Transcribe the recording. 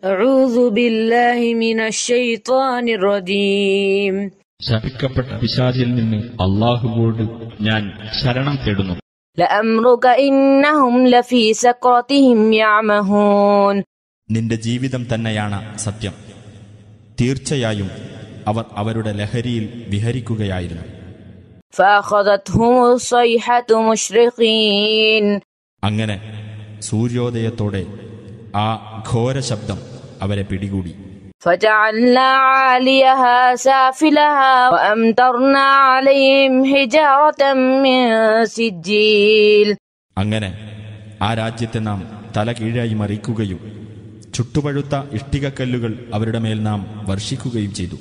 أعوذ بالله من الشيطان الرجيم. ശപിക്കപ്പെട്ട പിശാചിൽ നിന്ന് അല്ലാഹുവോട് ഞാൻ ശരണം തേടുന്നു. لأمرك إنهم لفي سكرتهم يعمهون. നിന്റെ ജീവിതം തന്നെയാണ് സത്യം. തീർച്ചയായും അവർ അവരുടെ ലഹരിയിൽ വിഹരിക്കുകയായിരുന്നു. فأخذتهم الصيحة مشرقين. അങ്ങനെ സൂര്യോദയത്തോടെ ആ ഘോര ശബ്ദം അവരെ പിടികൂടി. فجعلنا عاليها سافلها وأمطرنا عليهم حجارة من سجيل. അങ്ങനെ ആ രാജ്യത്തെ നാം തലകീഴായി മറിക്കുകയും ചുട്ടുപഴുത്ത ഇഷ്ടികക്കല്ലുകൾ അവരുടെ മേൽ നാം വർഷിക്കുകയും ചെയ്തു.